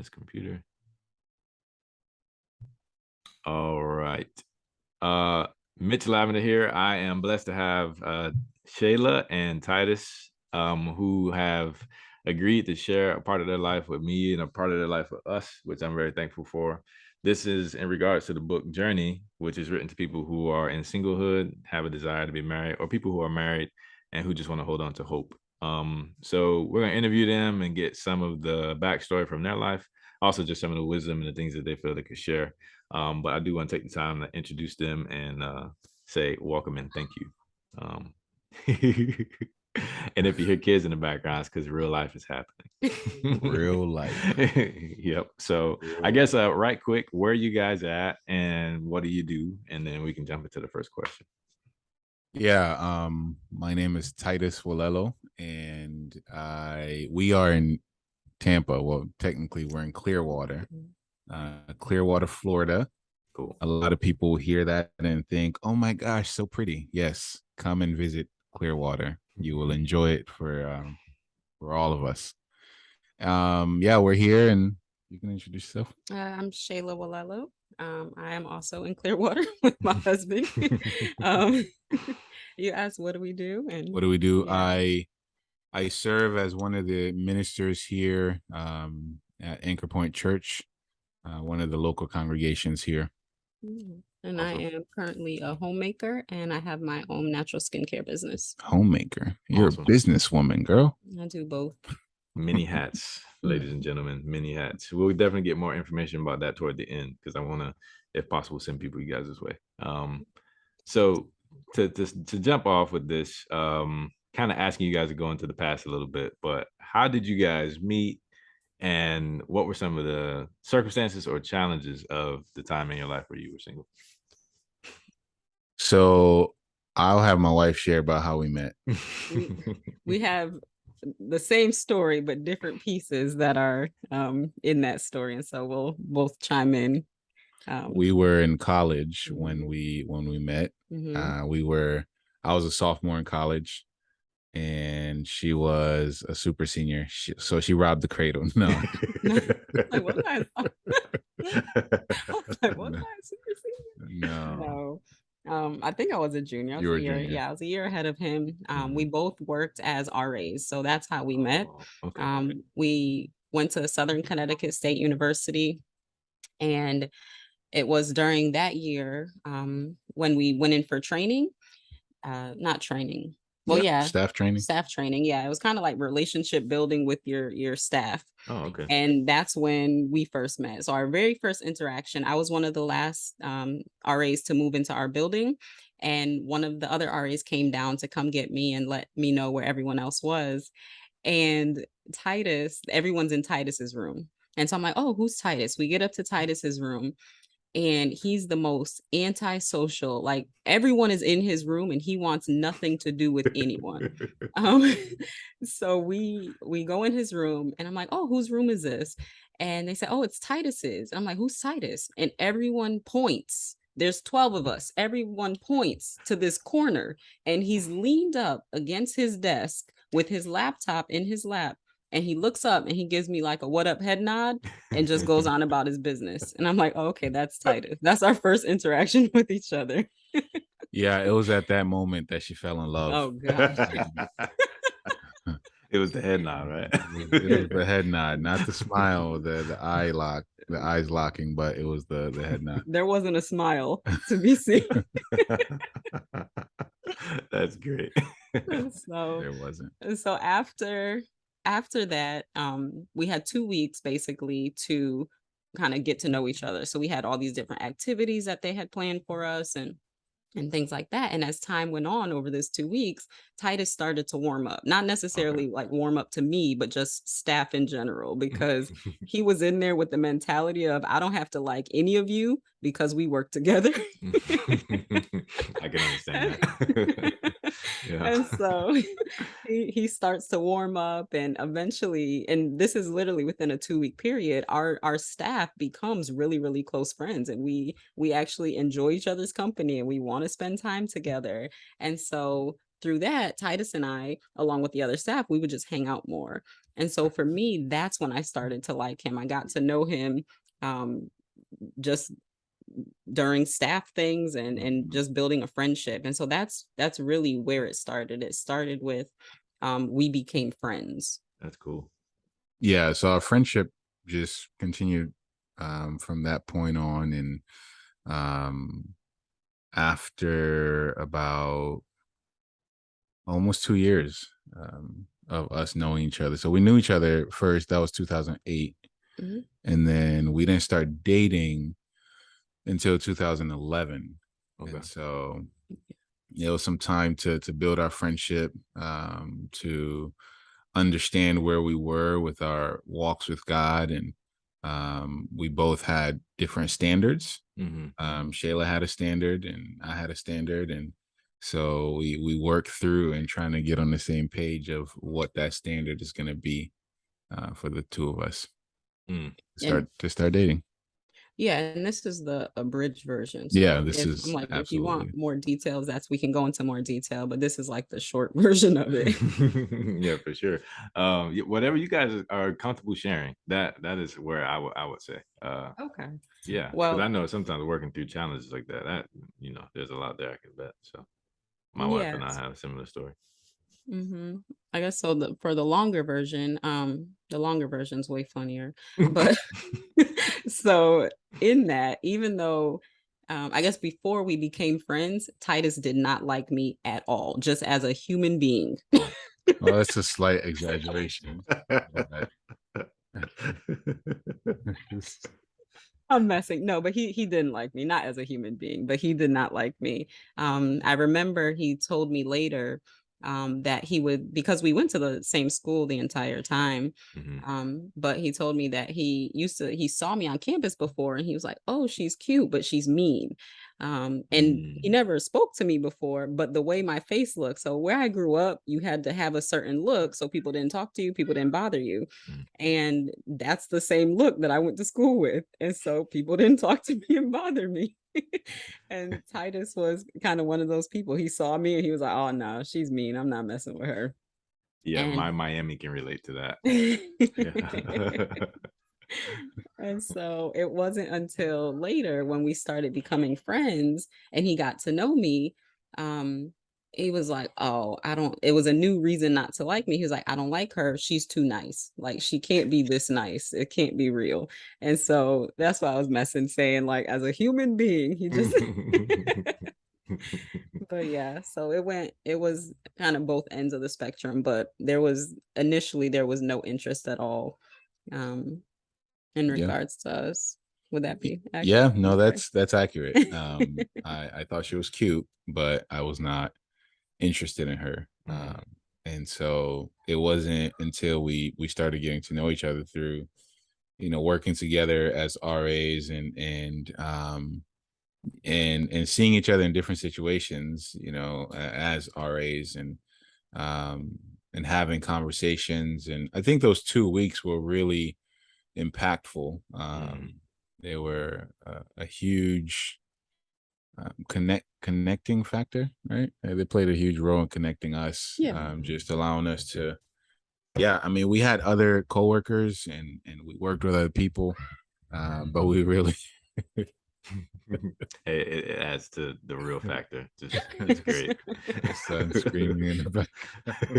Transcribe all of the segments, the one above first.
this computer. All right. Mitch Lavender here. I am blessed to have Shayla and Titus, who have agreed to share a part of their life with me and a part of their life with us, which I'm very thankful for. This is in regards to the book Journey, which is written to people who are in singlehood, have a desire to be married, or people who are married and who just want to hold on to hope. So we're going to interview them and get some of the backstory from their life, also just some of the wisdom and the things that they feel they could share. But I do want to take the time to introduce them and say welcome and thank you. And if you hear kids in the background, it's because real life is happening. Real life. Yep. So I guess right quick, where are you guys at and what do you do? And then we can jump into the first question. Yeah, my name is Titus Walelo, and we are in Tampa. Well, technically we're in Clearwater, Florida. Cool. A lot of people hear that and think, "Oh my gosh, so pretty." Yes, come and visit Clearwater. You will enjoy it for all of us. Yeah, we're here, and you can introduce yourself. I'm Shayla Walelo. I am also in Clearwater with my husband. You asked, what do we do? And what do we do? Yeah. I serve as one of the ministers here at Anchor Point Church, one of the local congregations here. And awesome. I am currently a homemaker, and I have my own natural skincare business. Homemaker? You're awesome. A businesswoman, girl. I do both. Many hats, ladies and gentlemen, many hats. We'll definitely get more information about that toward the end because I want to, if possible, send people you guys this way. So to jump off with this, kind of asking you guys to go into the past a little bit, but how did you guys meet and what were some of the circumstances or challenges of the time in your life where you were single? So I'll have my wife share about how we met. We have the same story, but different pieces that are in that story. And so we'll both chime in. We were in college when we met. I was a sophomore in college and she was a super senior. So she robbed the cradle. No. Like, what I super senior? No. I think I was a junior. You were a junior. Yeah, I was a year ahead of him. We both worked as RAs, so that's how we met. Okay. We went to Southern Connecticut State University, and it was during that year when we went in for training. Not training. Well, yeah. Staff training. Yeah. It was kind of like relationship building with your staff. Oh, okay. And that's when we first met. So our very first interaction, I was one of the last RAs to move into our building. And one of the other RAs came down to come get me and let me know where everyone else was. And Titus, everyone's in Titus's room. And so I'm like, oh, who's Titus? We get up to Titus's room. And he's the most antisocial. Like everyone is in his room and he wants nothing to do with anyone. So we go in his room and I'm like, oh, whose room is this? And they say, oh, it's Titus's. And I'm like, who's Titus? And everyone points. There's 12 of us. Everyone points to this corner and he's leaned up against his desk with his laptop in his lap. And he looks up and he gives me like a what up head nod and just goes on about his business. And I'm like, oh, okay, that's Titus. That's our first interaction with each other. Yeah, it was at that moment that she fell in love. Oh, gosh. It was the head nod, right? It was the head nod, not the smile, the eye lock, the eyes locking, but it was the head nod. There wasn't a smile to be seen. That's great. So there wasn't. So after that, we had 2 weeks basically to kind of get to know each other. So we had all these different activities that they had planned for us and things like that. And as time went on over this 2 weeks, Titus started to warm up, not necessarily like warm up to me, but just staff in general, because he was in there with the mentality of, I don't have to like any of you because we work together. I can understand that. Yeah. And so he starts to warm up and eventually, and this is literally within a 2-week period, our staff becomes really, really close friends. And we actually enjoy each other's company and we want to spend time together. And so through that, Titus and I, along with the other staff, we would just hang out more. And so for me, that's when I started to like him. I got to know him just during staff things and just building a friendship. And so that's really where it started. It started with we became friends. That's cool. Yeah, so our friendship just continued from that point on, and after about almost 2 years of us knowing each other. So we knew each other first, that was 2008. Mm-hmm. And then we didn't start dating until 2011. Okay. And so it was some time to build our friendship, to understand where we were with our walks with God. And we both had different standards. Shayla had a standard and I had a standard. And so we worked through and trying to get on the same page of what that standard is going to be for the two of us to start dating. Yeah, and this is the abridged version. So yeah, this if, is I'm like, absolutely. if you want more details, we can go into more detail, but this is like the short version of it. Yeah, for sure. Whatever you guys are comfortable sharing, that is where I would say. Okay. Yeah, because I know sometimes working through challenges like that, there's a lot there I can bet. So my wife and I have a similar story. Mm-hmm. I guess so. For the longer version, the longer version's way funnier. But so in that, even though I guess before we became friends, Titus did not like me at all, just as a human being. Well, that's a slight exaggeration. I'm messing. No, but he didn't like me, not as a human being, but he did not like me. I remember he told me later that he would, because we went to the same school the entire time. But he told me that he saw me on campus before and he was like, oh, she's cute, but she's mean. And he never spoke to me before, but the way my face looked. So where I grew up, you had to have a certain look so people didn't talk to you, people didn't bother you. And that's the same look that I went to school with. And so people didn't talk to me and bother me. And Titus was kind of one of those people. He saw me and he was like, oh no, she's mean. I'm not messing with her. Yeah, and my Miami can relate to that. And so it wasn't until later when we started becoming friends and he got to know me, he was like, oh, it was a new reason not to like me. He was like, I don't like her. She's too nice. Like, she can't be this nice. It can't be real. And so that's why I was messing, saying like, as a human being, he just, but yeah, so it was kind of both ends of the spectrum, but initially there was no interest at all. In regards to us. Would that be accurate? Yeah, no, that's accurate. I thought she was cute, but I was not interested in her. And so it wasn't until we started getting to know each other through, working together as RAs and seeing each other in different situations, as RAs and having conversations. And I think those 2 weeks were really impactful. They were a huge connecting factor, right? They played a huge role in connecting us. Just allowing us to, I mean, we had other coworkers and we worked with other people, but we really it adds to the real factor. It's great. Son screaming in the back.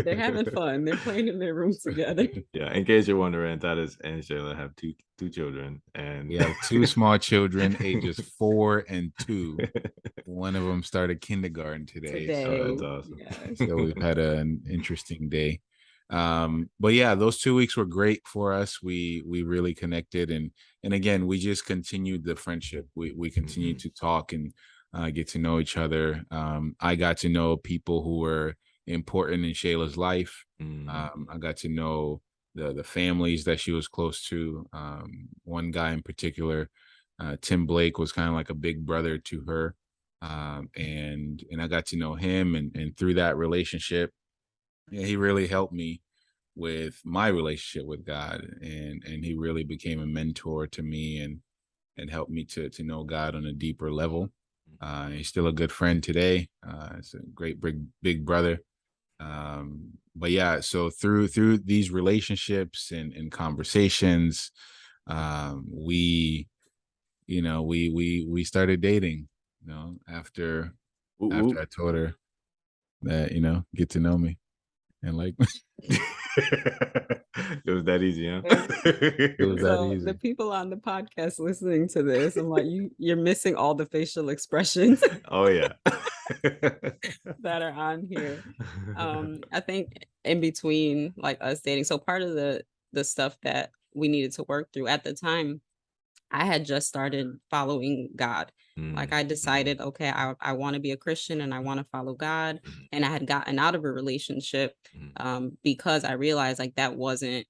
They're having fun. They're playing in their room together. Yeah, in case you're wondering, Titus and Shayla have two children, and we have 2 small children, ages 4 and 2. One of them started kindergarten today. So that's awesome. Yeah. So we've had an interesting day. But yeah, those 2 weeks were great for us. We really connected, and again, we just continued the friendship. We continued to talk and get to know each other. I got to know people who were important in Shayla's life. I got to know the families that she was close to. One guy in particular, Tim Blake, was kind of like a big brother to her. And I got to know him, and through that relationship, he really helped me with my relationship with God, and he really became a mentor to me and helped me to know God on a deeper level. He's still a good friend today. He's a great big brother. But yeah, so through these relationships and conversations, we we started dating, after Ooh, after ooh. I told her that, get to know me and like It was that easy, huh? it was that So the easy. people on the podcast listening to this, I'm like, you're missing all the facial expressions Oh yeah. that are on here. I think in between like us dating, so part of the stuff that we needed to work through at the time, I had just started following God. Like Mm, I mhm, decided, okay, I want to be a Christian and I want to follow God. mhm, And I had gotten out of a relationship mhm, because I realized like that wasn't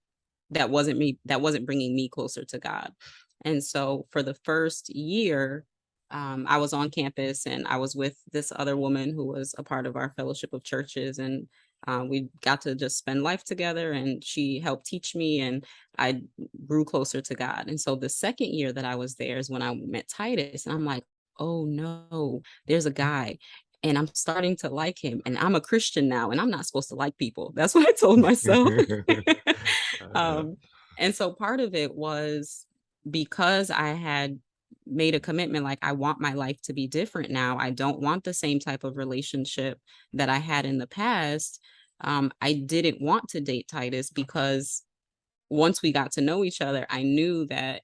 bringing me closer to God. And so for the first year, I was on campus and I was with this other woman who was a part of our fellowship of churches, and we got to just spend life together, and she helped teach me, and I grew closer to God. And so the second year that I was there is when I met Titus, and I'm like, oh no, there's a guy and I'm starting to like him, and I'm a Christian now and I'm not supposed to like people. That's what I told myself. uh, Um, and so part of it was because I had made a commitment, like, I want my life to be different now. I don't want the same type of relationship that I had in the past. I didn't want to date Titus because once we got to know each other, I knew that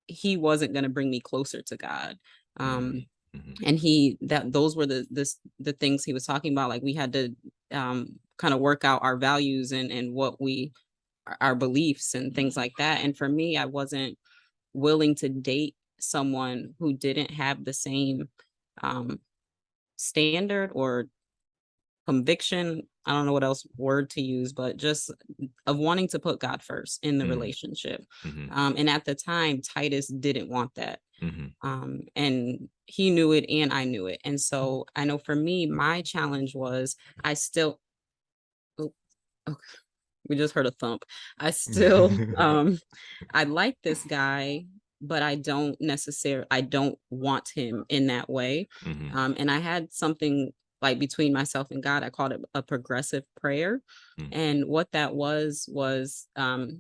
he wasn't going to bring me closer to God. Um, mhm, mhm, and those were the things he was talking about. Like we had to kind of work out our values and what we our beliefs and things like that. And for me, I wasn't willing to date someone who didn't have the same um, standard or conviction. I don't know what else word to use, but just of wanting to put God first in the mhm, relationship. mhm, And at the time, Titus didn't want that. mhm, And he knew it and I knew it. And so I know for me, my challenge was I still, oh, okay, we just heard a thump. I still, I like this guy, but I don't want him in that way. mhm, And I had something like between myself and God, I called it a progressive prayer. mhm. And what that was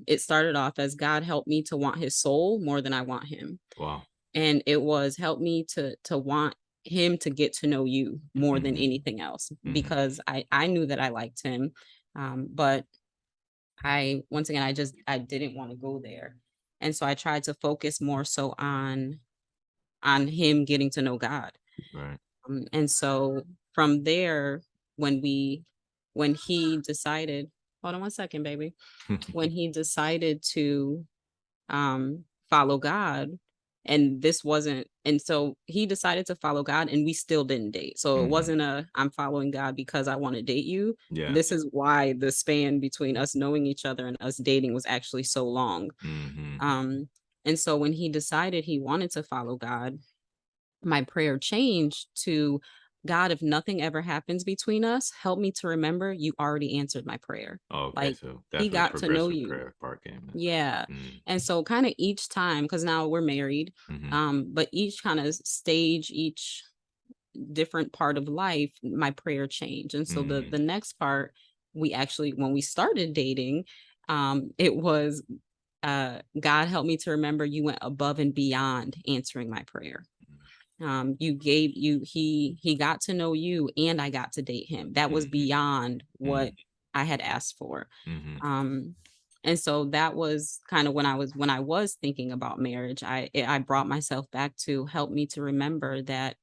it started off as God helped me to want his soul more than I want him. Wow. And it was help me to want him to get to know you more than Mhm, anything else, mhm, because I knew that I liked him. But I once again, I didn't want to go there. And so I tried to focus more so on him getting to know God. right. And so from there, when we when he decided, hold on one second, baby. When he decided to follow God, and this wasn't and so he decided to follow God and we still didn't date. So it Mhm, wasn't a I'm following God because I want to date you. yeah. This is why the span between us knowing each other and us dating was actually so long. Mhm, Um and so when he decided he wanted to follow God, my prayer changed to God, if nothing ever happens between us, help me to remember you already answered my prayer. okay, Like so he that's where the got to know progressive you. prayer part came Yeah. in. Mm, And so kind of each time, because now we're married, mhm, but each kind of stage, each different part of life, my prayer changed. And so the mhm. next part, we actually when we started dating, it was God helped me to remember you went above and beyond answering my prayer. You gave you he got to know you and I got to date him. That was Mhm, beyond what mhm, I had asked for. mhm, um and so that was kind of when I was thinking about marriage, I brought myself back to help me to remember that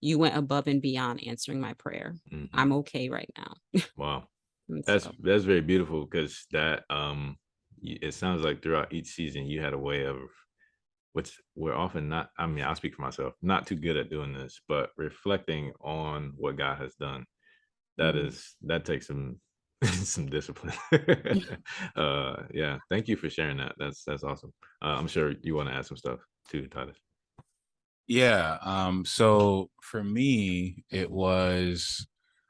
you went above and beyond answering my prayer. mhm. I'm okay right now. Wow. And That's so that's very beautiful because that it sounds like throughout each season you had a way of, which we're often not, I mean, I'll speak for myself, not too good at doing this, but reflecting on what God has done. mhm. That takes some some discipline. Yeah, thank you for sharing that. That's awesome. I'm sure you want to add some stuff too, Titus. Yeah. So for me,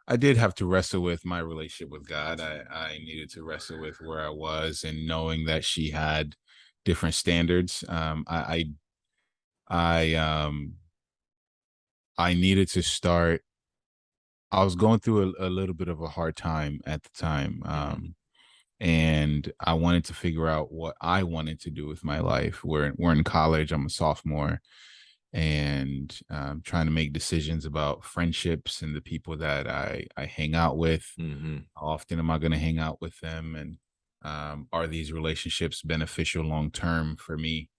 I did have to wrestle with my relationship with God. I needed to wrestle with where I was and knowing that she had different standards. I I needed to start I was going through a little bit of a hard time at the time. And I wanted to figure out what I wanted to do with my life. We're in college. I'm a sophomore, and trying to make decisions about friendships and the people that I hang out with. How often am I going to hang out with them, and are these relationships beneficial long term for me?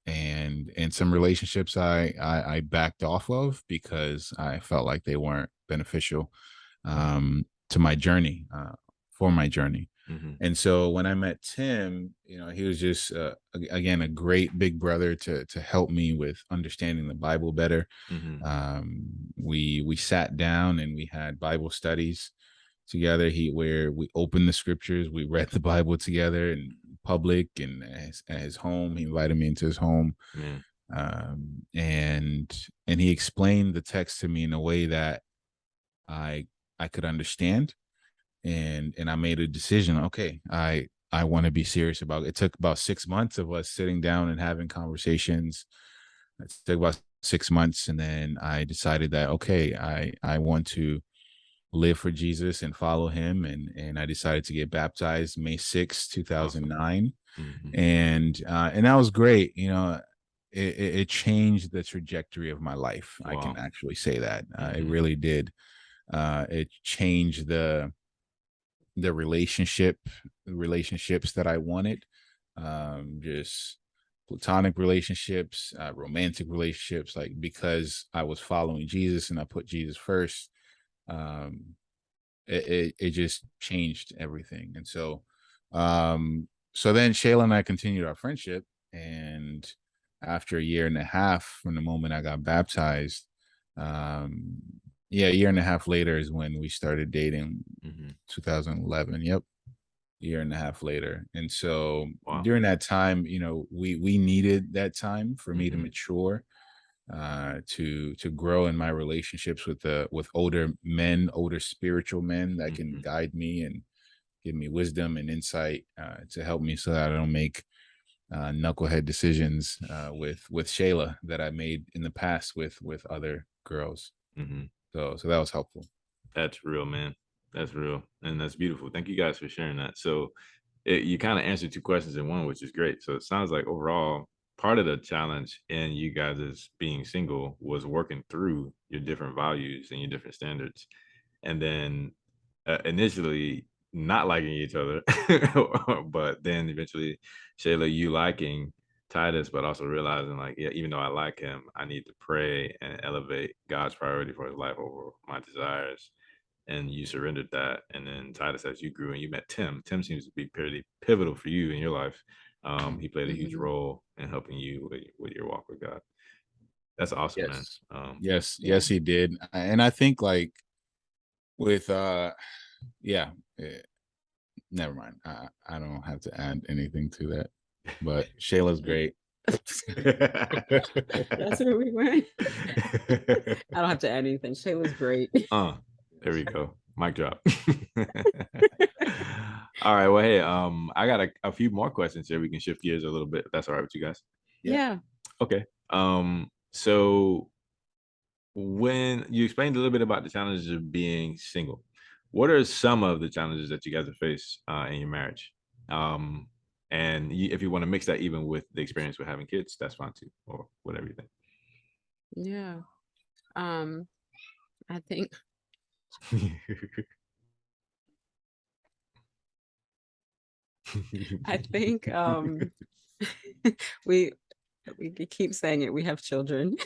And some relationships I backed off of because I felt like they weren't beneficial to my journey, for my journey. And so when I met Tim, he was just again a great big brother to help me with understanding the Bible better. We sat down and we had Bible studies together. Where we opened the scriptures, we read the Bible together in public and at his home. He invited me into his home, and he explained the text to me in a way that I could understand. And I made a decision. Okay, I want to be serious about it. It took about 6 months of us sitting down and having conversations. It took about 6 months, and then I decided that okay, I want to live for Jesus and follow him, and I decided to get baptized May 6th, 2009. And that was great. It changed the trajectory of my life. Wow. I can actually say that. It really did. It changed the relationships that I wanted, just platonic relationships, romantic relationships, like because I was following Jesus and I put Jesus first. It just changed everything. And so then Shayla and I continued our friendship, and after a year and a half from the moment I got baptized, a year and a half later is when we started dating. 2011. Yep. Year and a half later. And so during that time, we needed that time for me to mature, to grow in my relationships with older men, older spiritual men that can guide me and give me wisdom and insight, to help me so that I don't make knucklehead decisions with Shayla that I made in the past with other girls. So that was helpful. That's real, man. That's real. And that's beautiful. Thank you guys for sharing that. So you kind of answered two questions in one, which is great. So it sounds like overall, part of the challenge in you guys as being single was working through your different values and your different standards. And then initially not liking each other, but then eventually, Shayla, you liking Titus, but also realizing like, yeah, even though I like him, I need to pray and elevate God's priority for his life over my desires. And you surrendered that. And then Titus, as you grew and you met Tim seems to be pretty pivotal for you in your life. He played a huge role in helping you with your walk with God. That's awesome, yes. man. Yes, he did. And I think like with never mind. I don't have to add anything to that. But Shayla's great. That's where we went. I don't have to add anything. Shayla's great. There we go. Mic drop. All right. Well, hey, I got a few more questions here. We can shift gears a little bit, if that's all right with you guys. Yeah. Okay. So when you explained a little bit about the challenges of being single, what are some of the challenges that you guys have faced in your marriage? And if you want to mix that even with the experience with having kids, that's fine too, or whatever you think. Yeah. I think we keep saying it. We have children.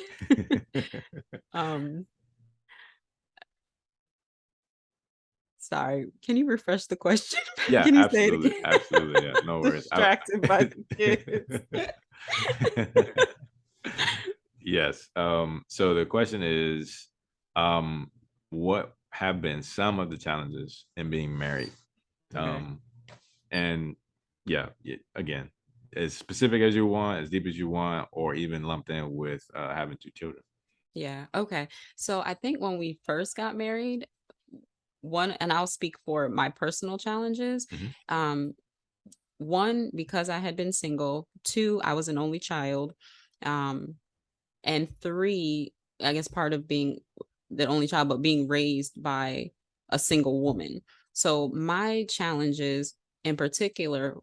Sorry, can you refresh the question? Yeah, Can you absolutely. Say it Absolutely. Yeah, no worries. Distracted by the kids. Yes. So the question is, what have been some of the challenges in being married? Okay. And again, as specific as you want, as deep as you want, or even lumped in with having 2 children. Yeah. Okay. So I think when we first got married, one, and I'll speak for my personal challenges. One, because I had been single. Two, I was an only child. And three, I guess part of being the only child, but being raised by a single woman. So my challenges in particular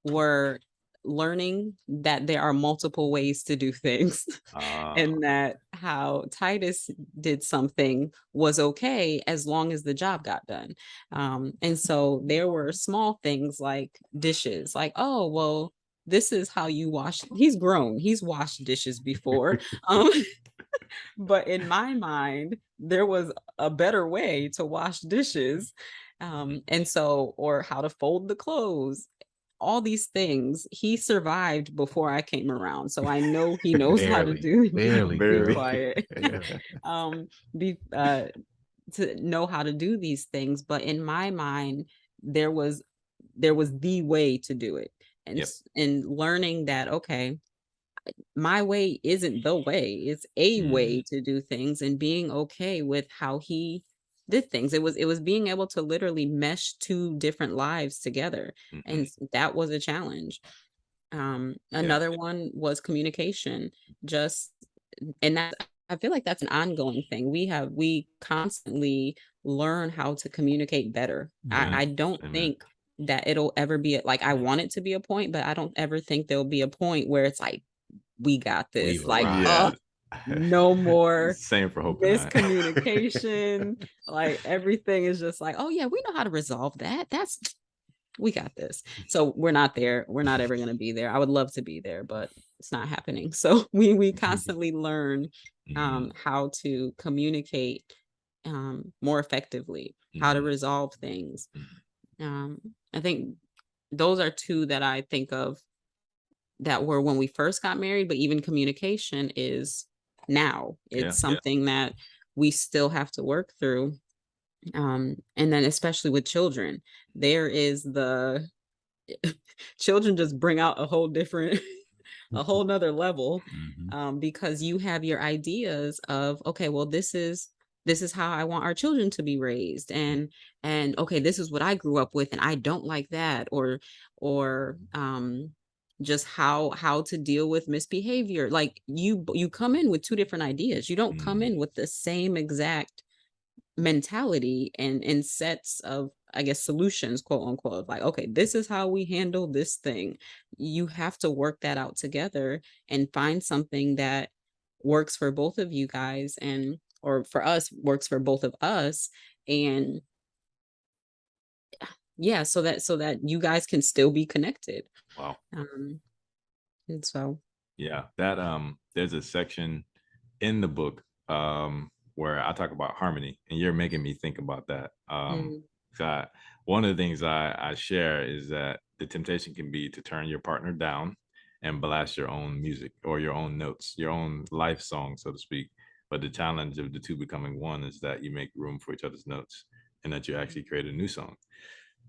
were learning that there are multiple ways to do things and that how Titus did something was okay as long as the job got done. And so there were small things like dishes, like, oh, well, this is how you wash. He's grown, he's washed dishes before. Um, but in my mind, there was a better way to wash dishes. And so, or how to fold the clothes, all these things he survived before I came around. So I know he knows how to do barely, be Barely. quiet. Be to know how to do these things. But in my mind, there was the way to do it. And Yep. and learning that, okay, my way isn't the way, it's a way to do things, and being okay with how he did things. It was being able to literally mesh two different lives together, and that was a challenge. Another one was communication. Just and that I feel like that's an ongoing thing. We constantly learn how to communicate better. I don't Amen. think that it'll ever be like, I want it to be a point, but I don't ever think there'll be a point where it's like, we got this. We've Like, arrived. no more Same for Hope and I. miscommunication. Like everything is just like, oh yeah, we know how to resolve that. We got this. So we're not there. We're not ever going to be there. I would love to be there, but it's not happening. So we constantly learn how to communicate more effectively, how to resolve things. I think those are two that I think of that were when we first got married, but even communication is now. It's something that we still have to work through. And then especially with children, there is the children just bring out a whole different a whole nother level, because you have your ideas of, okay, well, this is how I want our children to be raised, and okay, this is what I grew up with and I don't like that, or just how to deal with misbehavior. Like you come in with two different ideas. You don't come in with the same exact mentality and sets of, I guess, solutions, quote unquote. Like, okay, this is how we handle this thing. You have to work that out together and find something that works for both of you guys, and or for us, works for both of us. And yeah, so that you guys can still be connected. Wow. And so Yeah, that there's a section in the book where I talk about harmony, and you're making me think about that. So one of the things I share is that the temptation can be to turn your partner down and blast your own music or your own notes, your own life song, so to speak. But the challenge of the two becoming one is that you make room for each other's notes and that you actually create a new song.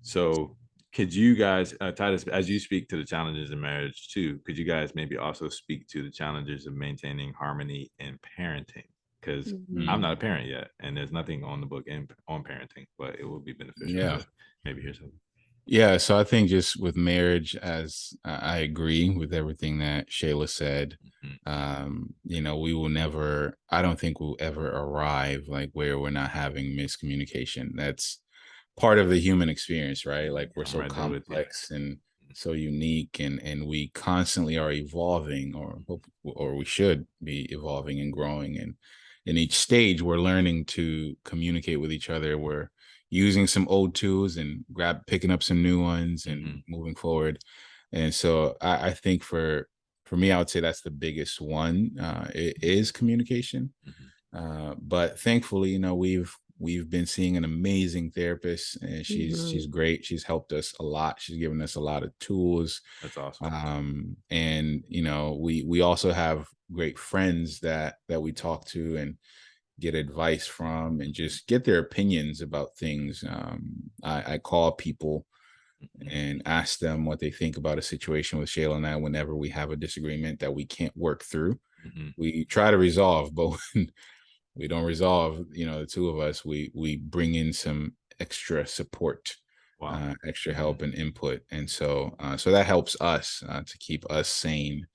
So could you guys, Titus, as you speak to the challenges in marriage too, could you guys maybe also speak to the challenges of maintaining harmony in parenting? Because I'm not a parent yet, and there's nothing on the book on parenting, but it would be beneficial to maybe hear something. Yeah, so I think just with marriage, as I agree with everything that Shayla said. We will never, I don't think we'll ever arrive like where we're not having miscommunication. That's part of the human experience, right? Like we're so complex and so unique, and we constantly are evolving, or we should be evolving and growing. And in each stage, we're learning to communicate with each other. We're using some old tools and picking up some new ones and moving forward. And so I think for me, I would say that's the biggest one. It is communication. But thankfully, we've been seeing an amazing therapist, and she's great. She's helped us a lot. She's given us a lot of tools. That's awesome. And we also have great friends that we talk to and get advice from, and just get their opinions about things. I call people and ask them what they think about a situation with Shayla and I. Whenever we have a disagreement that we can't work through, we try to resolve, but when we don't resolve, the two of us, we bring in some extra support, extra help and input. And so that helps us to keep us sane.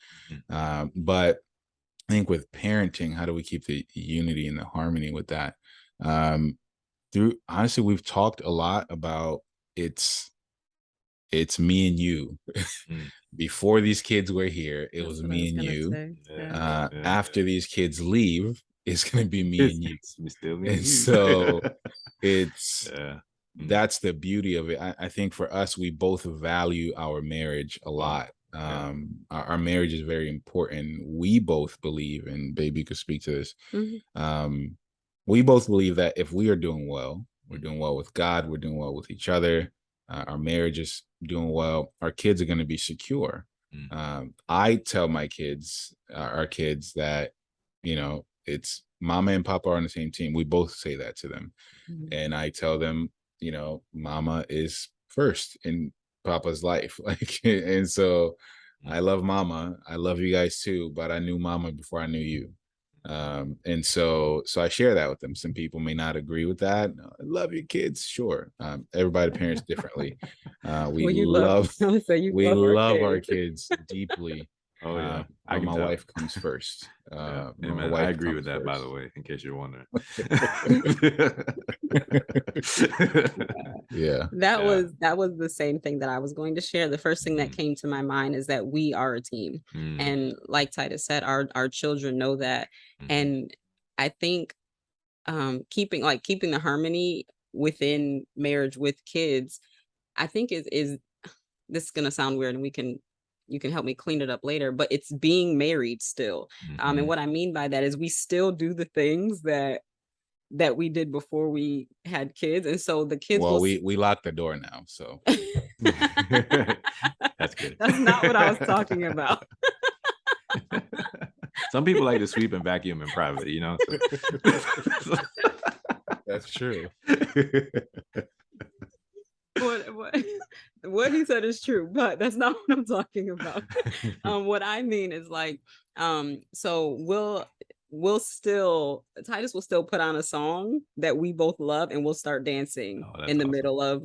But think with parenting, how do we keep the unity and the harmony with that? Honestly, we've talked a lot about it's me and you. Before these kids were here, it was me and you. After these kids leave, it's gonna be me and you. Still me And and you. so it's that's the beauty of it. I think for us, we both value our marriage a lot. Our marriage is very important. We both believe, and baby could speak to this. We both believe that if we are doing well, we're doing well with God, we're doing well with each other, our marriage is doing well, our kids are going to be secure. I tell my kids, our kids, that, you know, it's mama and papa are on the same team. We both say that to them. And I tell them, you know, mama is first in papa's life. Like, and so I love mama. I love you guys too, but I knew mama before I knew you. And so I share that with them. Some people may not agree with that. I love your kids, sure. Everybody parents differently. We love our kids deeply. Oh yeah, but my wife comes first. My wife I agree with that first. By the way, in case you're wondering. That was the same thing that I was going to share. The first thing that came to my mind is that we are a team, and like Titus said, our children know that. And I think keeping the harmony within marriage with kids, I think is this is gonna sound weird, and you can help me clean it up later, but it's being married still. And what I mean by that is we still do the things that we did before we had kids. And so the kids we lock the door now, so that's good. That's not what I was talking about. Some people like to sweep and vacuum in private, you know. So. That's true. What he said is true, but that's not what I'm talking about. What I mean is like, so Titus will still put on a song that we both love, and we'll start dancing in the middle of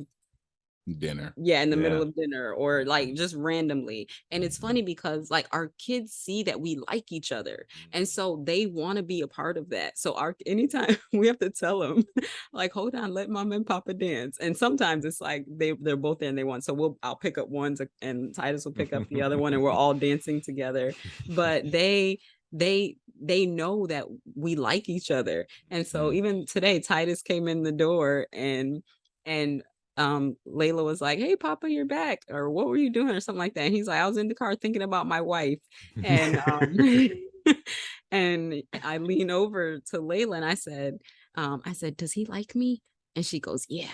dinner. Yeah, in the middle of dinner, or like just randomly. And it's funny because like our kids see that we like each other, and so they want to be a part of that. So anytime we have to tell them like, hold on, let mom and papa dance. And sometimes it's like they're both there and they want, so I'll pick up one and Titus will pick up the other one, and we're all dancing together. But they know that we like each other. And so even today, Titus came in the door and Layla was like, "Hey papa, you're back," or "What were you doing?" or something like that. And he's like, "I was in the car thinking about my wife." And and I lean over to Layla and I said, "Does he like me?" And she goes, "Yeah."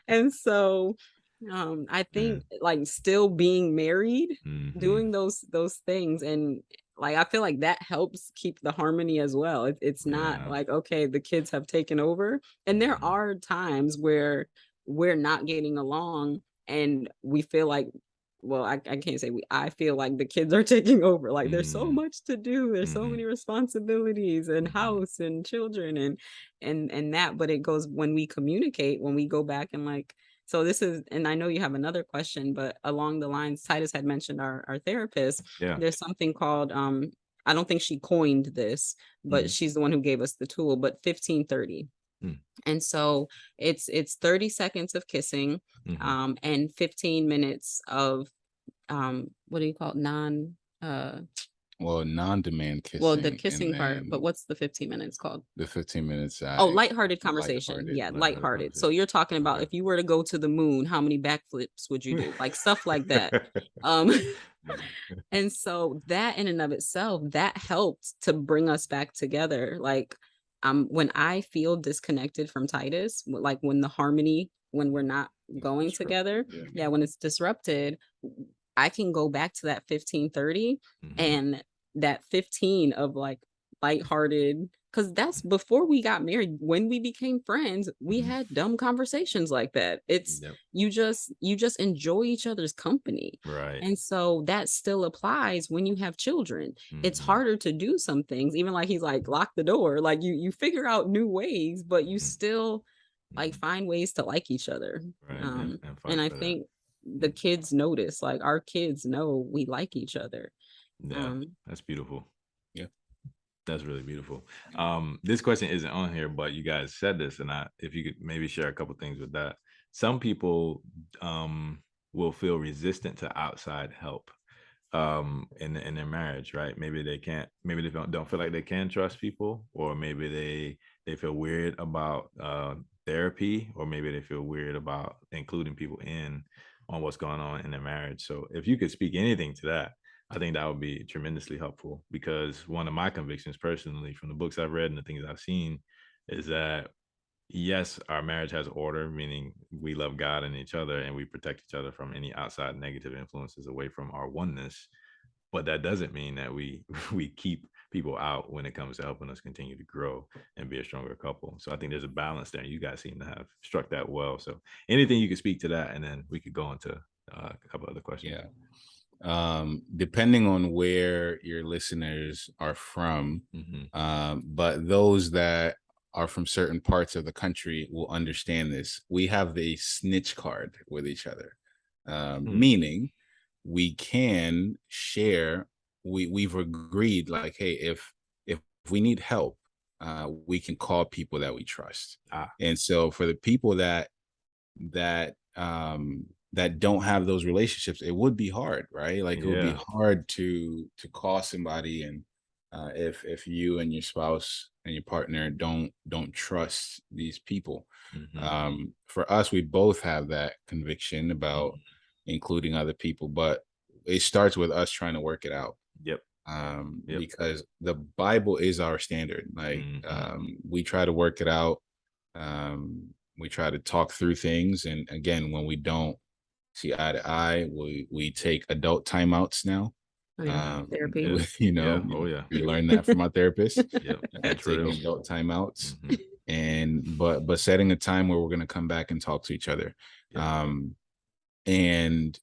And so I think like still being married, doing those things, and like I feel like that helps keep the harmony as well. It's not like, okay, the kids have taken over, and there are times where we're not getting along and we feel like, well, I can't say I feel like the kids are taking over. Like there's so much to do, there's so many responsibilities and house and children and that, but it goes when we communicate, when we go back and like, so this is, and I know you have another question, but along the lines, Titus had mentioned our therapist. There's something called, I don't think she coined this, but she's the one who gave us the tool, but 15-30. And so it's 30 seconds of kissing, and 15 minutes of, what do you call it? Non-demand kissing. Well, the kissing part, but what's the 15 minutes called? The 15 minutes. Lighthearted conversation. Lighthearted. So you're talking about if you were to go to the moon, how many backflips would you do? Like stuff like that. And so that in and of itself, that helped to bring us back together. Like, when I feel disconnected from Titus, like when the harmony, when we're not going together, when it's disrupted, I can go back to that 15-30 and that 15 of like lighthearted, because that's before we got married. When we became friends, we had dumb conversations like that. It's you just enjoy each other's company, right? And so that still applies when you have children. It's harder to do some things, even like he's like, lock the door, like you figure out new ways, but you still like find ways to like each other, right? And I think the kids notice, like our kids know we like each other. Yeah, that's beautiful. Yeah. That's really beautiful. This question isn't on here, but you guys said this, and if you could maybe share a couple things with that. Some people will feel resistant to outside help in their marriage, right? Maybe they can't, maybe they don't feel like they can trust people, or maybe they feel weird about therapy, or maybe they feel weird about including people in on what's going on in their marriage. So if you could speak anything to that, I think that would be tremendously helpful, because one of my convictions personally from the books I've read and the things I've seen is that yes, our marriage has order, meaning we love God and each other, and we protect each other from any outside negative influences away from our oneness. But that doesn't mean that we we keep people out when it comes to helping us continue to grow and be a stronger couple. So I think there's a balance there. You guys seem to have struck that well. So anything you could speak to that, and then we could go into a couple other questions. Yeah. Depending on where your listeners are from, but those that are from certain parts of the country will understand this. We have the snitch card with each other, meaning we can share. We've agreed, like, hey, if we need help, we can call people that we trust. And so for the people that that don't have those relationships, it would be hard, right? Like, it would be hard to call somebody, and if you and your spouse and your partner don't trust these people. For us, we both have that conviction about including other people, but it starts with us trying to work it out. Because the Bible is our standard. Like, we try to work it out. We try to talk through things, and again, when we don't see eye to eye, we take adult timeouts now. Therapy. You know, we learned that from our therapist. Taking adult timeouts, and but setting a time where we're going to come back and talk to each other. And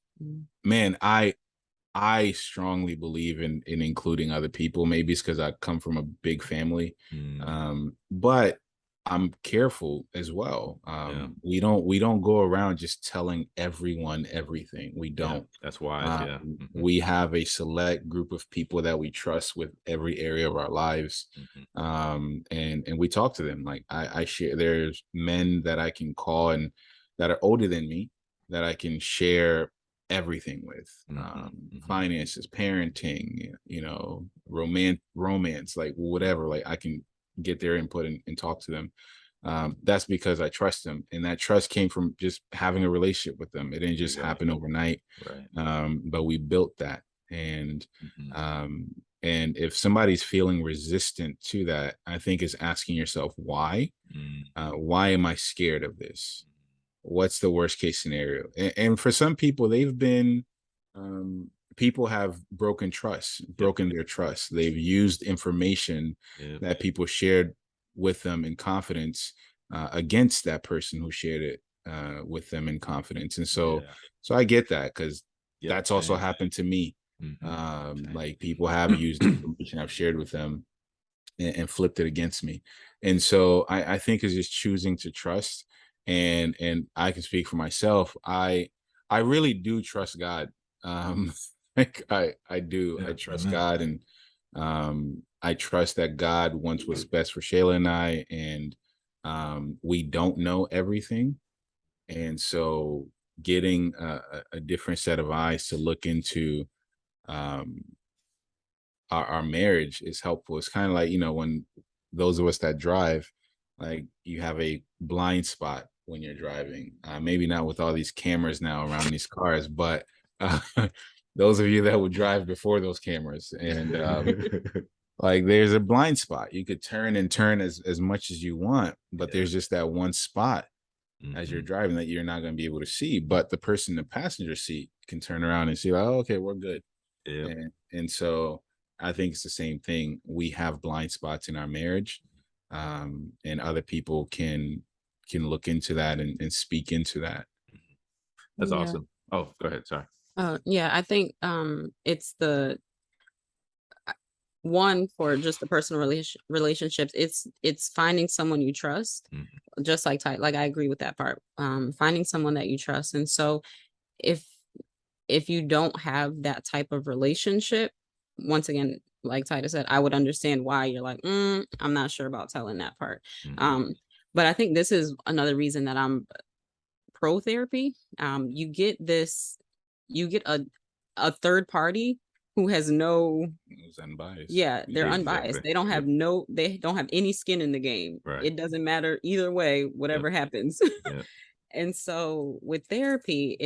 man, I strongly believe in including other people. Maybe it's because I come from a big family, but I'm careful as well. We don't go around just telling everyone everything. We don't. That's wise. We have a select group of people that we trust with every area of our lives, and we talk to them. Like, I share. There's men that I can call and that are older than me that I can share everything with, finances, parenting, you know, romance, like whatever. Like, I can get their input and talk to them. That's because I trust them, and that trust came from just having a relationship with them. It didn't just happen overnight, but we built that. And and if somebody's feeling resistant to that, I think is asking yourself why. Why am I scared of this? What's the worst case scenario? And for some people, they've been people have broken their trust. They've used information that people shared with them in confidence against that person who shared it with them in confidence. And so I get that, because that's also happened to me. Like, people have used information I've shared with them and flipped it against me. And so I think is just choosing to trust. And I can speak for myself. I really do trust God. Like, I do. I trust God, and I trust that God wants what's best for Shayla and I, and we don't know everything. And so getting a different set of eyes to look into our marriage is helpful. It's kind of like, you know, when those of us that drive, like, you have a blind spot when you're driving. Maybe not with all these cameras now around these cars, but those of you that would drive before those cameras, and like, there's a blind spot. You could turn and turn as much as you want, but there's just that one spot as you're driving that you're not going to be able to see. But the person in the passenger seat can turn around and see, like, oh, okay, we're good. And so I think it's the same thing. We have blind spots in our marriage, and other people can look into that and speak into that. That's awesome. Oh, go ahead. Sorry. I think it's the one for just the personal relationships. It's finding someone you trust, just like like I agree with that part. Finding someone that you trust. And so if you don't have that type of relationship, once again, like Titus said, I would understand why you're like, I'm not sure about telling that part. But I think this is another reason that I'm pro therapy. You get a third party who has no, It's unbiased. yeah, they're unbiased. Exactly. They don't have any skin in the game. Right. It doesn't matter either way, whatever happens. Yep. And so with therapy,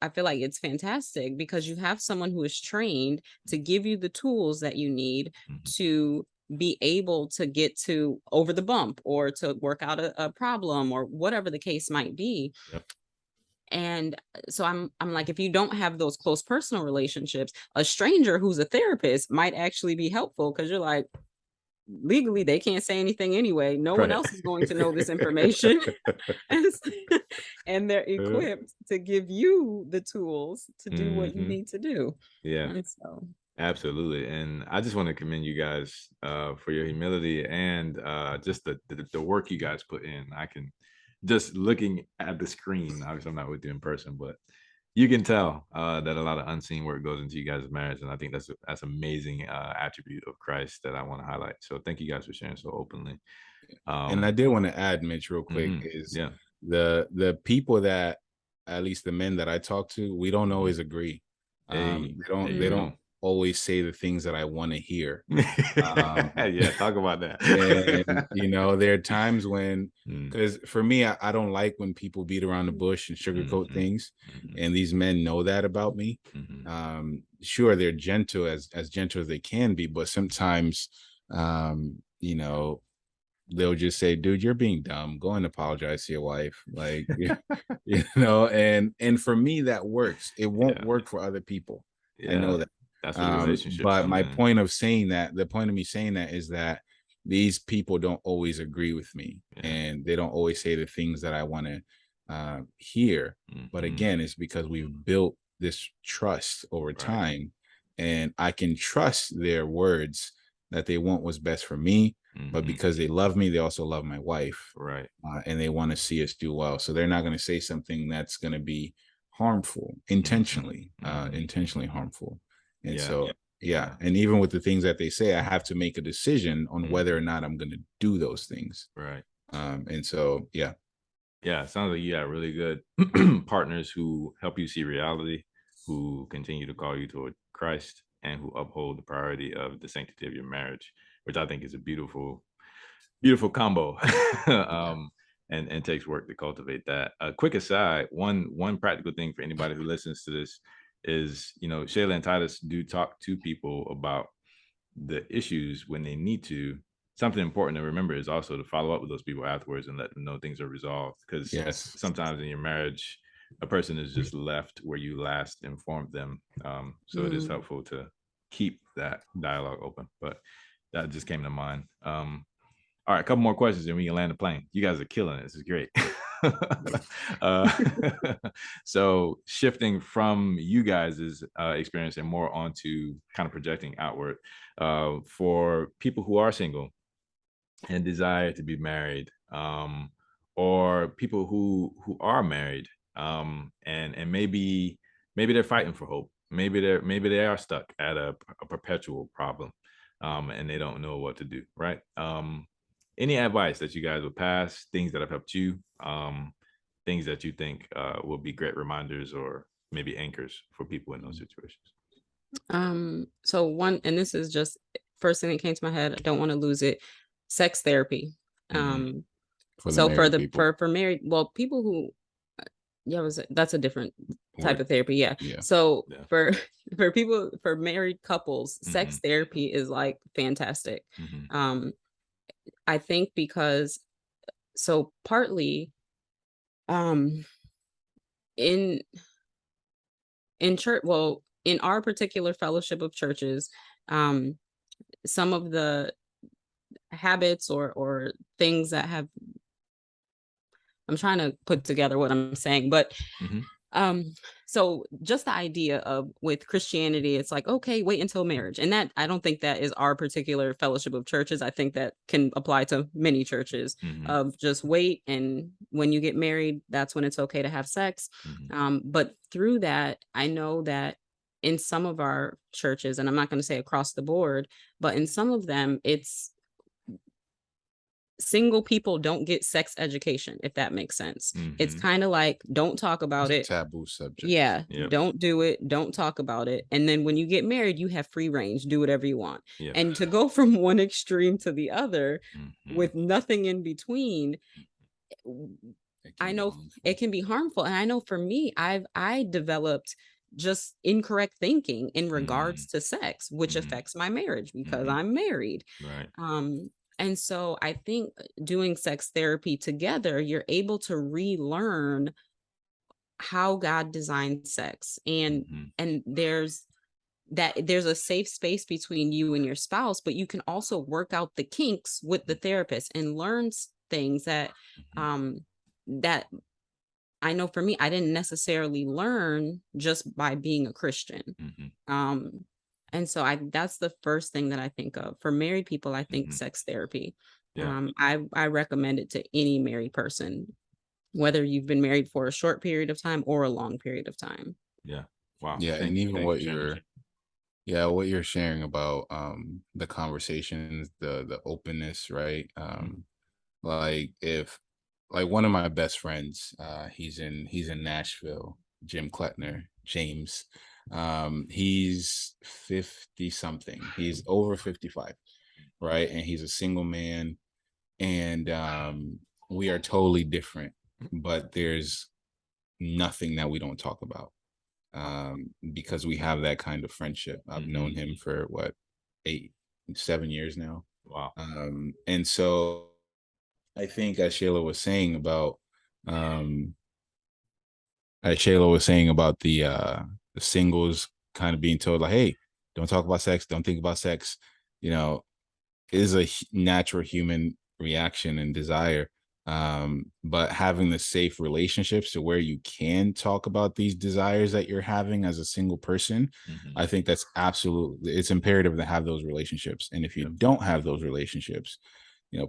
I feel like it's fantastic because you have someone who is trained to give you the tools that you need to be able to get to over the bump or to work out a problem or whatever the case might be. Yep. And so I'm like, if you don't have those close personal relationships, a stranger who's a therapist might actually be helpful because you're like, legally they can't say anything anyway. No one else is going to know this information. And they're equipped to give you the tools to do what you need to do. Yeah. And so Absolutely. And I just want to commend you guys for your humility and just the work you guys put in. I can just looking at the screen, obviously I'm not with you in person, but you can tell that a lot of unseen work goes into you guys' marriage. And I think that's amazing attribute of Christ that I want to highlight. So thank you guys for sharing so openly. And I did want to add, Mitch, real quick, is the people that, at least the men that I talk to, we don't always agree. They don't always say the things that I want to hear. Yeah, talk about that. And you know, there are times when, because for me, I don't like when people beat around the bush and sugarcoat things, and these men know that about me. Sure, they're gentle as gentle as they can be, but sometimes you know, they'll just say, dude, you're being dumb, go and apologize to your wife, like you know. And for me that works. It won't work for other people. I know that. That's where relationships but come my in. point of saying that, the point of me saying that is that these people don't always agree with me, and they don't always say the things that I want to hear. But again, it's because we've built this trust over time, and I can trust their words that they want what's best for me. But because they love me, they also love my wife, and they want to see us do well. So they're not going to say something that's going to be harmful intentionally, intentionally harmful. And so, and even with the things that they say, I have to make a decision on whether or not I'm going to do those things. And so, it sounds like you got really good partners who help you see reality, who continue to call you toward Christ, and who uphold the priority of the sanctity of your marriage, which I think is a beautiful combo. And takes work to cultivate that. A quick aside, one practical thing for anybody who listens to this is, you know, Shayla and Titus do talk to people about the issues when they need to. Something important to remember is also to follow up with those people afterwards and let them know things are resolved. Because sometimes in your marriage, a person is just left where you last informed them. So it is helpful to keep that dialogue open. But that just came to mind. All right, a couple more questions and we can land the plane. You guys are killing it. This is great. So shifting from you guys' experience and more onto kind of projecting outward, for people who are single and desire to be married, or people who are married, and maybe they're fighting for hope. Maybe they are stuck at a perpetual problem, and they don't know what to do, right? Any advice that you guys would pass, things that have helped you, things that you think will be great reminders or maybe anchors for people in those situations? So one, and this is just first thing that came to my head, I don't want to lose it. Sex therapy. So for married, well, people who that's a different type of therapy. So for people, for married couples, sex therapy is like fantastic. I think because, so partly in church, well, in our particular fellowship of churches, some of the habits or things that have, I'm trying to put together what I'm saying, but so just the idea of with Christianity, it's like, okay, wait until marriage. And that, I don't think that is our particular fellowship of churches. I think that can apply to many churches of just wait. And when you get married, that's when it's okay to have sex. But through that, I know that in some of our churches, and I'm not going to say across the board, but in some of them, it's single people don't get sex education, if that makes sense. It's kind of like, don't talk about It's it. a taboo subject. Yeah, Yep. don't do it. Don't talk about it. And then when you get married, you have free range, do whatever you want. Yep. And to go from one extreme to the other with nothing in between, I know it can be harmful. And I know for me, I developed just incorrect thinking in regards to sex, which affects my marriage because I'm married. Right. And so I think doing sex therapy together, you're able to relearn how God designed sex. And there's a safe space between you and your spouse, but you can also work out the kinks with the therapist and learn things that that I know for me, I didn't necessarily learn just by being a Christian. And so that's the first thing that I think of. For married people, I think sex therapy. Yeah. I recommend it to any married person, whether you've been married for a short period of time or a long period of time. Yeah. Wow. Yeah, Thank and you. even Thank what you for sharing you're that. what you're sharing about the conversations, the openness, right? Like if like one of my best friends, he's in Nashville, Jim Klettner, James. He's 50 something. He's over 55, right? And he's a single man, and we are totally different, but there's nothing that we don't talk about, because we have that kind of friendship. I've known him for what, 7 years now. Wow. And so I think, as Shayla was saying about the singles kind of being told like, hey, don't talk about sex, don't think about sex, you know, is a natural human reaction and desire. But having the safe relationships to where you can talk about these desires that you're having as a single person, I think that's absolutely, it's imperative to have those relationships. And if you don't have those relationships,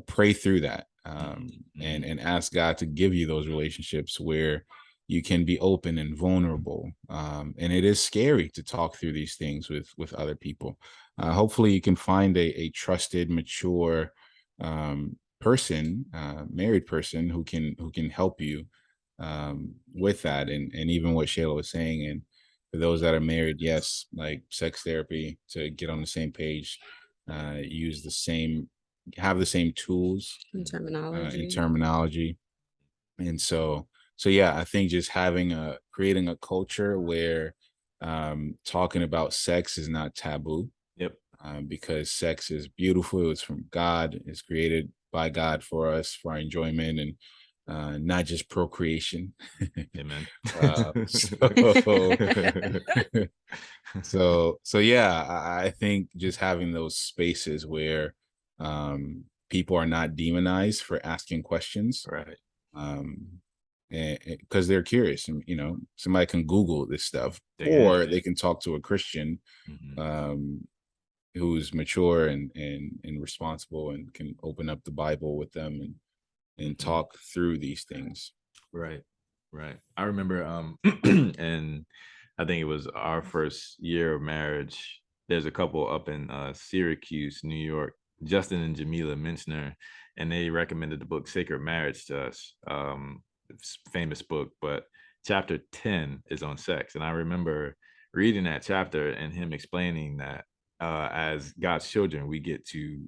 pray through that, and ask God to give you those relationships where you can be open and vulnerable. And it is scary to talk through these things with other people. Hopefully you can find a trusted, mature person, married person who can help you with that. And even what Shayla was saying, and for those that are married, yes, like sex therapy to get on the same page, have the same tools And and terminology. terminology. And so yeah, I think just creating a culture where talking about sex is not taboo. Yep. Because sex is beautiful. It's from God. It's created by God for us, for our enjoyment, and not just procreation. Amen. So yeah, I think just having those spaces where people are not demonized for asking questions, Right. and because they're curious, and somebody can Google this stuff, They they can talk to a Christian who's mature and responsible, and can open up the Bible with them and talk through these things. Right. I remember and I think it was our first year of marriage. There's a couple up in Syracuse, New York, Justin and Jamila Minchner, and they recommended the book Sacred Marriage to us. It's a famous book, but chapter 10 is on sex. And I remember reading that chapter and him explaining that as God's children, we get to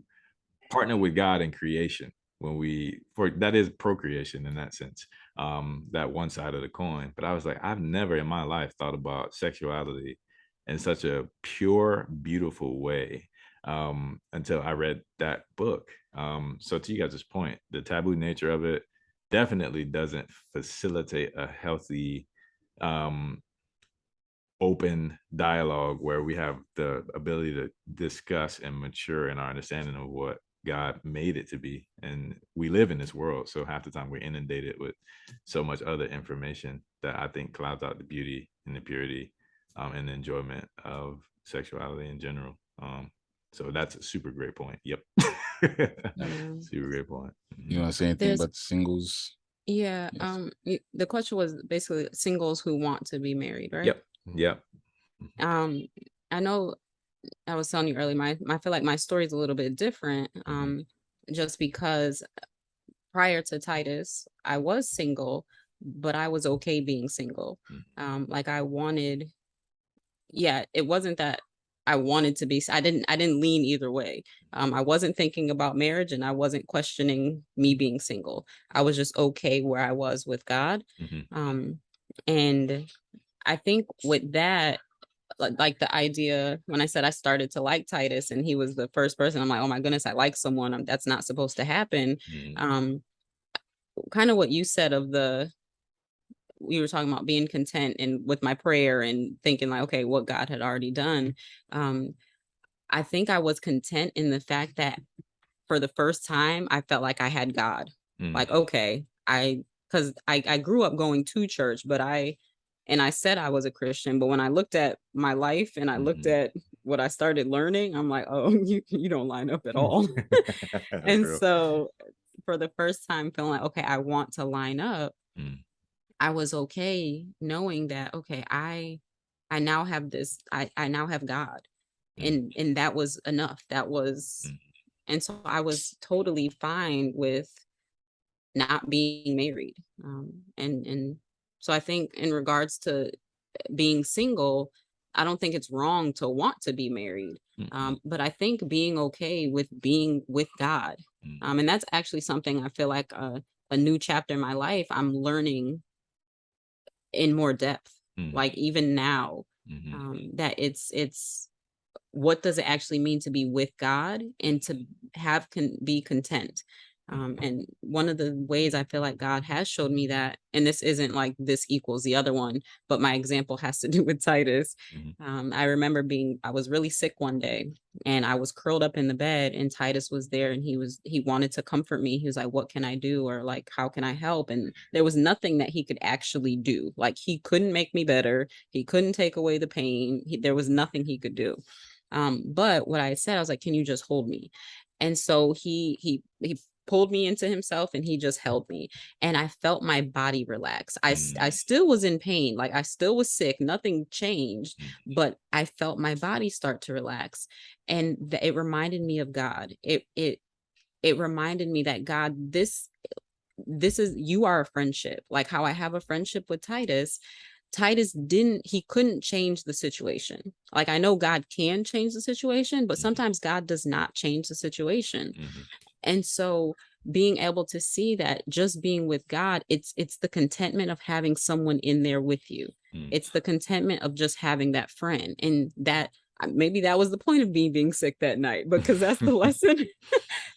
partner with God in creation that is procreation in that sense, that one side of the coin. But I was like, I've never in my life thought about sexuality in such a pure, beautiful way until I read that book. So to you guys' point, the taboo nature of it definitely doesn't facilitate a healthy open dialogue where we have the ability to discuss and mature in our understanding of what God made it to be. And we live in this world, so half the time we're inundated with so much other information that I think clouds out the beauty and the purity and the enjoyment of sexuality in general. So that's a super great point. Yep. Super great point. You want to say anything about the singles? Yeah. The question was basically singles who want to be married, right? Yep. I know I was telling you earlier, I feel like my story is a little bit different. Just because prior to Titus, I was single, but I was okay being single. Like I wanted, yeah, it wasn't that I wanted to be, I didn't lean either way. I wasn't thinking about marriage and I wasn't questioning me being single. I was just okay where I was with God. And I think with that, like the idea when I said I started to like Titus and he was the first person, I'm like, oh my goodness, I like someone. That's not supposed to happen. Kind of what you said of we were talking about being content and with my prayer and thinking like, okay, what God had already done. I think I was content in the fact that for the first time, I felt like I had God. Like, okay, because I grew up going to church, but I said I was a Christian, but when I looked at my life and I looked at what I started learning, I'm like, oh, you don't line up at all. And so for the first time feeling like, okay, I want to line up, I was okay knowing that, okay, I now have this, I now have God. And that was enough. That was, and so I was totally fine with not being married. And so I think in regards to being single, I don't think it's wrong to want to be married. But I think being okay with being with God. And that's actually something I feel like a new chapter in my life, I'm learning in more depth. Like even now, that it's what does it actually mean to be with God and to be content. And one of the ways I feel like God has showed me that, and this isn't like this equals the other one, but my example has to do with Titus. I remember I was really sick one day and I was curled up in the bed and Titus was there and he wanted to comfort me. He was like, what can I do? Or like, how can I help? And there was nothing that he could actually do. Like he couldn't make me better. He couldn't take away the pain. There was nothing he could do. But what I said, I was like, can you just hold me? And so he pulled me into himself and he just held me and I felt my body relax. I still was in pain. Like I still was sick. Nothing changed, but I felt my body start to relax. And it reminded me of God. It reminded me that God, this is, you are a friendship. Like how I have a friendship with Titus. He couldn't change the situation. Like I know God can change the situation, but sometimes God does not change the situation. And so being able to see that just being with God, it's the contentment of having someone in there with you. It's the contentment of just having that friend. And that maybe that was the point of being sick that night, because that's the lesson.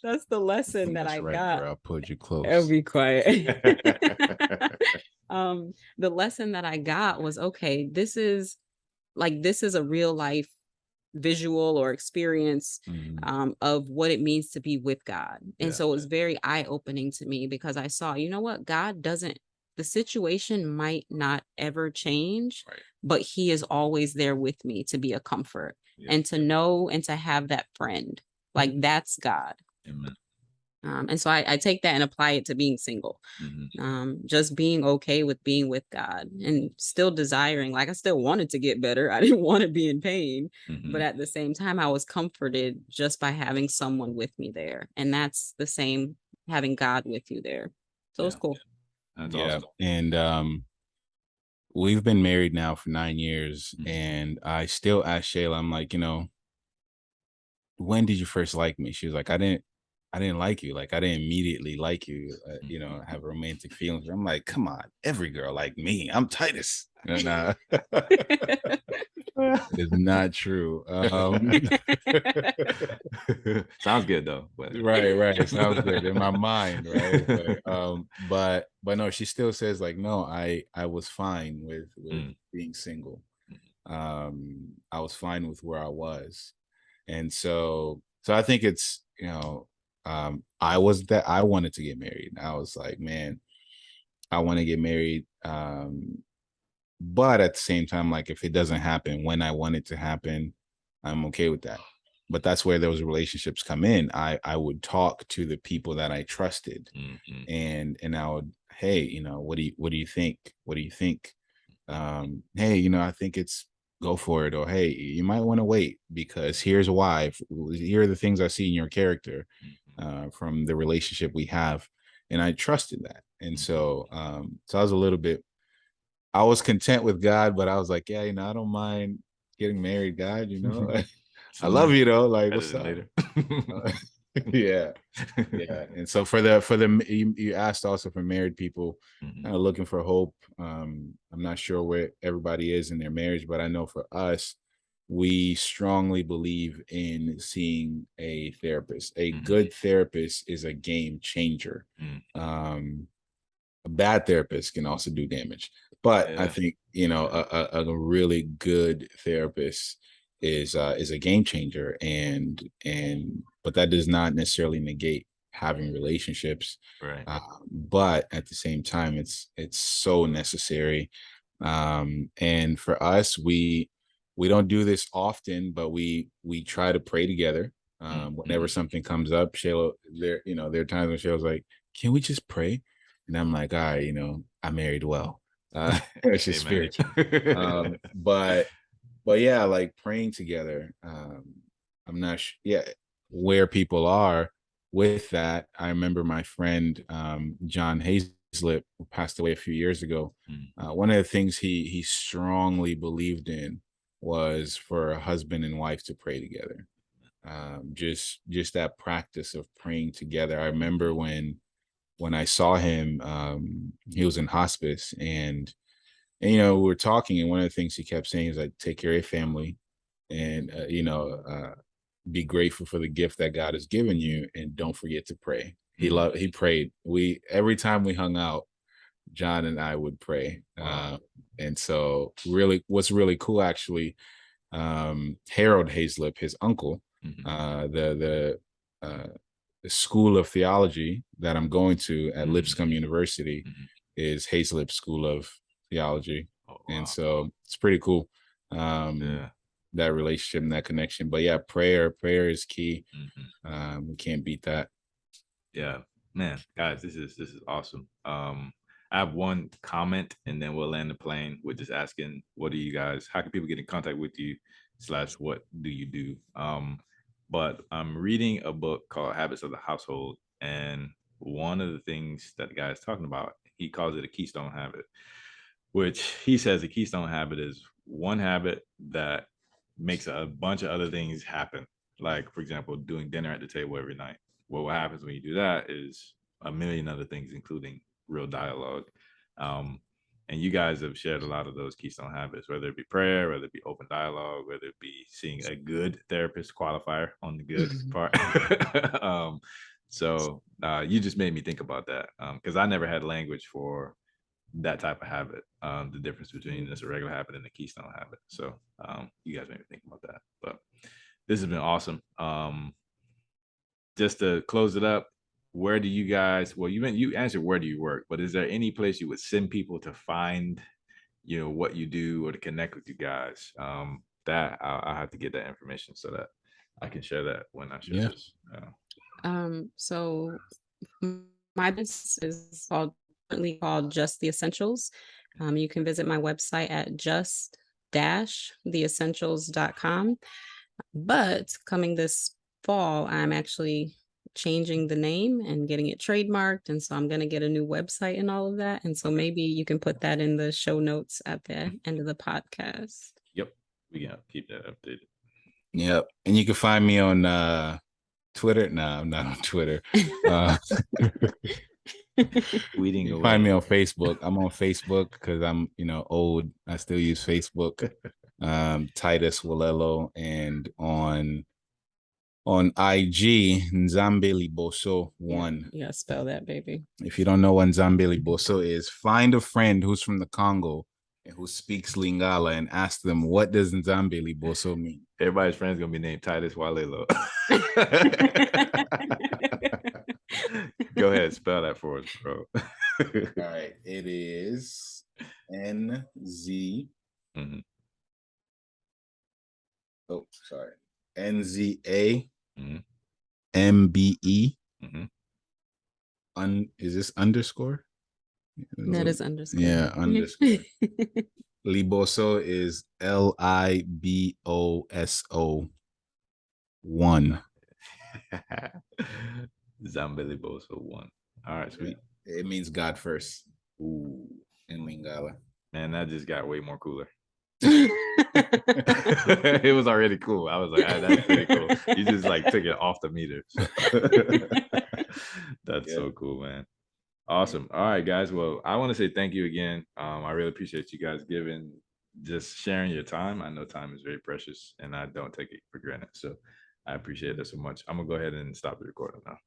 That's the lesson that I got. Girl, I'll put you close. I'll be quiet. The lesson that I got was, okay, this is a real life visual or experience of what it means to be with God. And so it was very eye-opening to me because I saw, you know what, the situation might not ever change, but he is always there with me to be a comfort and to know and to have that friend. Like that's God. Amen. And so I take that and apply it to being single. Just being okay with being with God and still desiring, like I still wanted to get better. I didn't want to be in pain, but at the same time, I was comforted just by having someone with me there. And that's the same, having God with you there. So it's cool. That's awesome. And we've been married now for 9 years, and I still ask Shayla, I'm like, when did you first like me? She was like, I didn't like you. Like, I didn't immediately like you, have romantic feelings. I'm like, come on, every girl like me. I'm Titus. And it's not true. Sounds good though. Right. It sounds good in my mind, right? But no, she still says like, no, I was fine with being single. I was fine with where I was. And so I think it's, I wanted to get married. I was like, man, I want to get married. But at the same time, like if it doesn't happen when I want it to happen, I'm okay with that. But that's where those relationships come in. I would talk to the people that I trusted, and I would, hey, what do you think? What do you think? Hey, I think it's go for it, or hey, you might want to wait because here's why. Here are the things I see in your character from the relationship we have, and I trusted that. And so I was a little bit, I was content with God, but I was like, yeah, I don't mind getting married, God, I love you though, like what's up later. Yeah. And so for the you asked also for married people kind of looking for hope. I'm not sure where everybody is in their marriage, but I know for us, we strongly believe in seeing a therapist. A good therapist is a game changer. A bad therapist can also do damage, but I think a really good therapist is a game changer, and but that does not necessarily negate having relationships, right? But at the same time, it's so necessary. And for us, we don't do this often, but we try to pray together. Whenever something comes up, Shayla, there are times when Shayla's like, can we just pray? And I'm like, all right, I married well. It's just spiritual. But yeah, like praying together. I'm not sure, where people are with that. I remember my friend John Hazlett, who passed away a few years ago. One of the things he strongly believed in was for a husband and wife to pray together. Just that practice of praying together. I remember when I saw him, he was in hospice, and we were talking, and one of the things he kept saying is like, take care of your family, and be grateful for the gift that God has given you, and don't forget to pray. He prayed. Every time we hung out, John and I would pray. Wow. And so really, what's really cool actually, Harold Hazlip, his uncle, the School of Theology that I'm going to at Lipscomb University is Hazlip School of Theology. Oh, wow. And so it's pretty cool. That relationship and that connection. But yeah, prayer is key. We can't beat that. Yeah, man, guys, this is awesome. I have one comment, and then we'll land the plane with just asking, what do you guys? How can people get in contact with you? / what do you do? But I'm reading a book called Habits of the Household, and one of the things that the guy is talking about, he calls it a keystone habit, which he says a keystone habit is one habit that makes a bunch of other things happen. Like, for example, doing dinner at the table every night. Well, what happens when you do that is a million other things, including real dialogue. And you guys have shared a lot of those keystone habits, whether it be prayer, whether it be open dialogue, whether it be seeing a good therapist, qualifier on the good part. So you just made me think about that, because I never had language for that type of habit, the difference between just a regular habit and a keystone habit. So you guys made me think about that. But this has been awesome. Just to close it up, where do you guys, well, you answered where do you work, but is there any place you would send people to find what you do or to connect with you guys? That I'll have to get that information so that I can share that when I share this. So my business is currently called Just the Essentials. You can visit my website at just-theessentials.com. But coming this fall, I'm actually changing the name and getting it trademarked. And so I'm going to get a new website and all of that. And so maybe you can put that in the show notes at the end of the podcast. Yep. We can keep that updated. Yep. And you can find me on Twitter. No, I'm not on Twitter. You can find me on Facebook. I'm on Facebook because I'm, old. I still use Facebook. Titus Walelo, and on IG, Nzambeli Boso 1. Yeah, spell that, baby. If you don't know what Nzambeli Boso is, find a friend who's from the Congo and who speaks Lingala and ask them, what does Nzambeli Boso mean? Everybody's friend's gonna be named Titus Walelo. Go ahead, spell that for us, bro. All right, it is NZ. Oh, sorry. NZA MBE. Is this underscore? That is underscore. Yeah, underscore. Liboso is Liboso 1. Zambeliboso 1. All right, sweet. It means God first. Ooh, in Lingala. Man, that just got way more cooler. It was already cool. I was like, that's pretty cool. You just like took it off the meter. So. That's so cool, man. Awesome. All right, guys. Well, I want to say thank you again. I really appreciate you guys just sharing your time. I know time is very precious and I don't take it for granted. So I appreciate it so much. I'm gonna go ahead and stop the recording now.